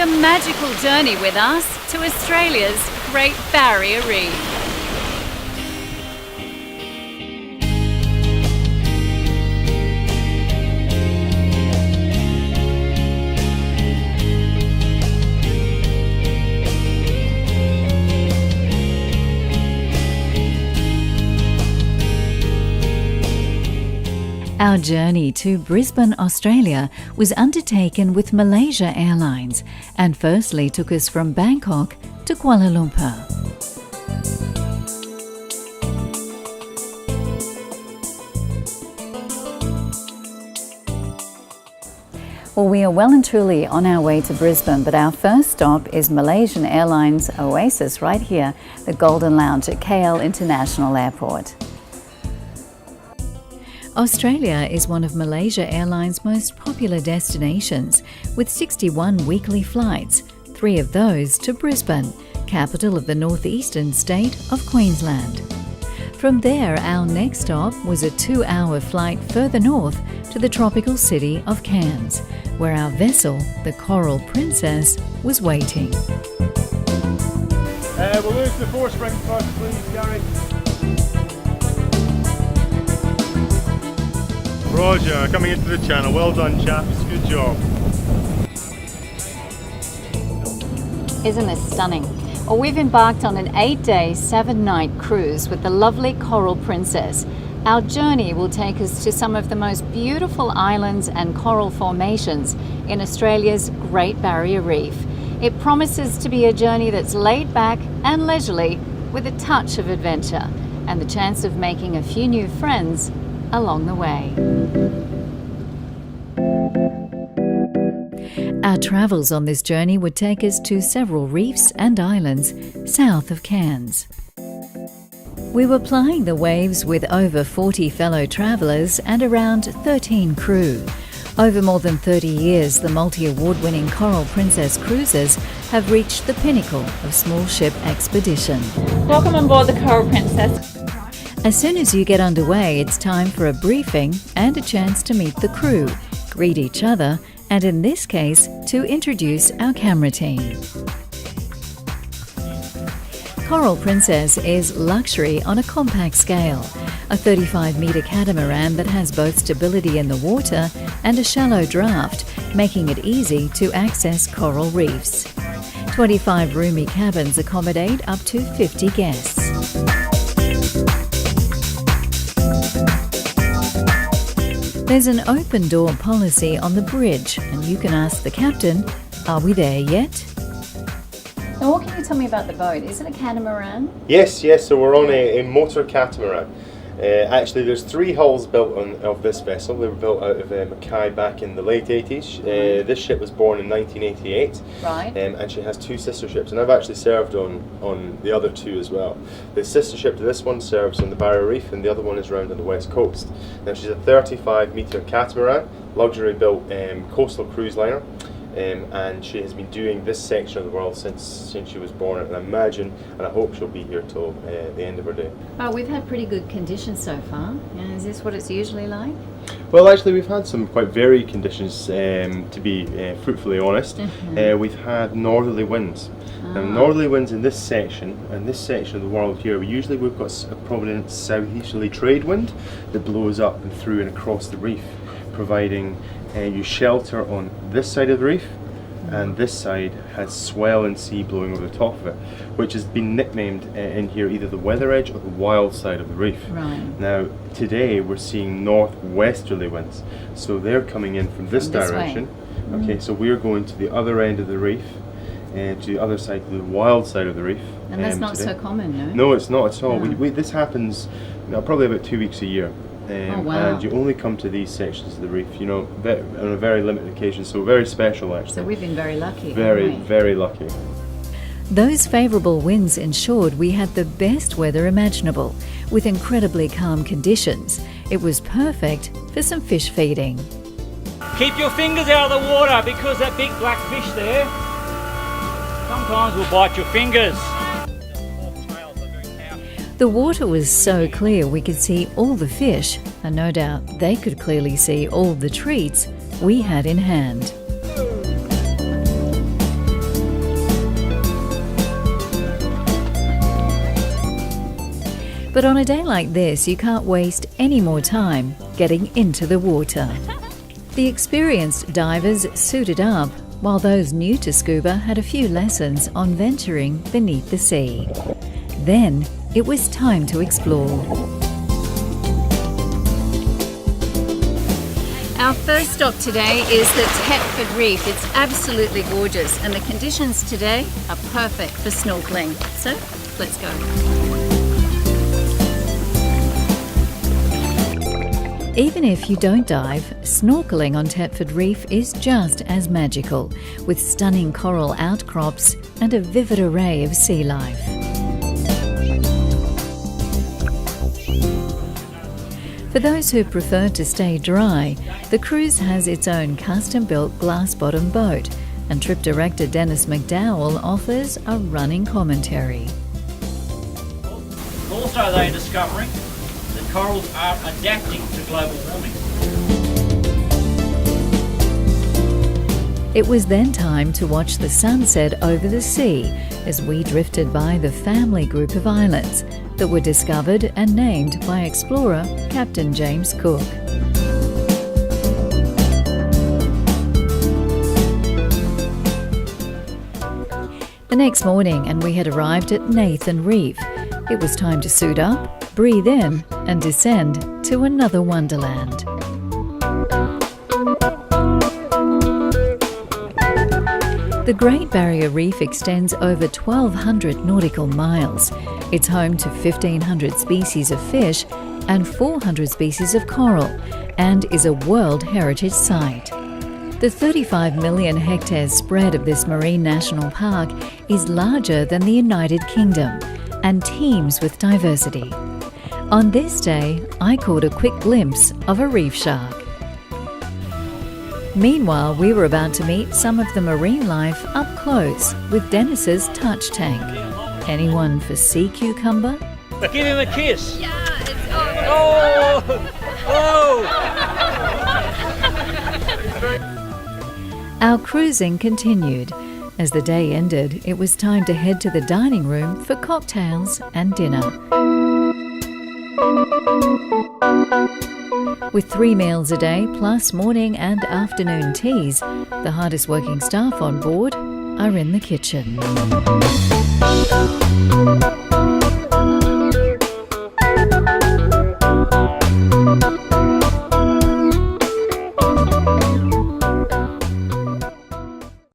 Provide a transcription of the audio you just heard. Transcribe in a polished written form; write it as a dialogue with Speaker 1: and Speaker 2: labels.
Speaker 1: a magical journey with us to Australia's Great Barrier Reef. Our journey to Brisbane, Australia was undertaken with Malaysia Airlines and firstly took us from Bangkok to Kuala Lumpur. Well, we are well and truly on our way to Brisbane, but our first stop is Malaysian Airlines Oasis right here, the Golden Lounge at KL International Airport. Australia is one of Malaysia Airlines' most popular destinations, with 61 weekly flights, 3 of those to Brisbane, capital of the northeastern state of Queensland. From there, our next stop was a 2-hour flight further north to the tropical city of Cairns, where our vessel, the Coral Princess, was waiting.
Speaker 2: We'll lose the 4 spring first, please, Gary. Roger, coming into the channel. Well done, chaps. Good job.
Speaker 1: Isn't this stunning? Well, we've embarked on an 8-day, 7-night cruise with the lovely Coral Princess. Our journey will take us to some of the most beautiful islands and coral formations in Australia's Great Barrier Reef. It promises to be a journey that's laid back and leisurely with a touch of adventure and the chance of making a few new friends along the way. Our travels on this journey would take us to several reefs and islands south of Cairns. We were plying the waves with over 40 fellow travellers and around 13 crew. Over more than 30 years, the multi-award-winning Coral Princess cruises have reached the pinnacle of small ship expedition.
Speaker 3: Welcome on board the Coral Princess.
Speaker 1: As soon as you get underway, it's time for a briefing and a chance to meet the crew, greet each other, and in this case, to introduce our camera team. Coral Princess is luxury on a compact scale, a 35-metre catamaran that has both stability in the water and a shallow draft, making it easy to access coral reefs. 25 roomy cabins accommodate up to 50 guests. There's an open door policy on the bridge, and you can ask the captain, "Are we there yet?" Now, what can you tell me about the boat? Is it a catamaran?
Speaker 2: Yes, so we're on a motor catamaran. Actually, there's 3 hulls built of this vessel. They were built out of Mackay back in the late 80s. This ship was born in 1988,
Speaker 1: right.
Speaker 2: And she has 2 sister ships, and I've actually served on the other 2 as well. The sister ship to this one serves on the Barrier Reef, and the other one is around on the west coast. Now, she's a 35-metre catamaran, luxury built coastal cruise liner. And she has been doing this section of the world since she was born, and I imagine and I hope she'll be here till the end of her day.
Speaker 1: Well, we've had pretty good conditions so far. Is this what it's usually like?
Speaker 2: Well, actually, we've had some quite varied conditions, to be fruitfully honest. We've had northerly winds. Now, northerly winds in this section of the world here, we've got a prominent southeasterly trade wind that blows up and through and across the reef, providing you shelter on this side of the reef, and this side has swell and sea blowing over the top of it, which has been nicknamed in here either the weather edge or the wild side of the reef.
Speaker 1: Right.
Speaker 2: Now, today we're seeing northwesterly winds, so they're coming in from this direction. Okay, so we're going to the other end of the reef, to the other side, to the wild side of the reef.
Speaker 1: And that's not today. So common, no?
Speaker 2: No, it's not at all. This happens probably about 2 weeks a year.
Speaker 1: Wow.
Speaker 2: And you only come to these sections of the reef, on a very limited occasion, so very special actually.
Speaker 1: So we've been very lucky.
Speaker 2: Very lucky.
Speaker 1: Those favourable winds ensured we had the best weather imaginable, with incredibly calm conditions. It was perfect for some fish feeding.
Speaker 4: Keep your fingers out of the water, because that big black fish there sometimes will bite your fingers.
Speaker 1: The water was so clear we could see all the fish, and no doubt they could clearly see all the treats we had in hand. But on a day like this, you can't waste any more time getting into the water. The experienced divers suited up, while those new to scuba had a few lessons on venturing beneath the sea. Then it was time to explore. Our first stop today is the Thedford Reef. It's absolutely gorgeous, and the conditions today are perfect for snorkeling. So let's go. Even if you don't dive, snorkeling on Thedford Reef is just as magical, with stunning coral outcrops and a vivid array of sea life. For those who prefer to stay dry, the cruise has its own custom-built glass-bottom boat, and trip director Dennis McDowell offers a running commentary.
Speaker 4: Also, they're discovering that corals are adapting to global warming.
Speaker 1: It was then time to watch the sunset over the sea as we drifted by the family group of islands that were discovered and named by explorer Captain James Cook. The next morning, and we had arrived at Thedford Reef. It was time to suit up, breathe in, and descend to another wonderland. The Great Barrier Reef extends over 1,200 nautical miles. It's home to 1,500 species of fish and 400 species of coral, and is a World Heritage Site. The 35 million hectares spread of this marine national park is larger than the United Kingdom and teems with diversity. On this day, I caught a quick glimpse of a reef shark. Meanwhile, we were about to meet some of the marine life up close with Dennis's touch tank. Anyone for sea cucumber?
Speaker 4: Give him a kiss.
Speaker 3: Yeah, it's
Speaker 4: Oh! Oh!
Speaker 1: Our cruising continued. As the day ended, it was time to head to the dining room for cocktails and dinner. With 3 meals a day, plus morning and afternoon teas, the hardest working staff on board are in the kitchen.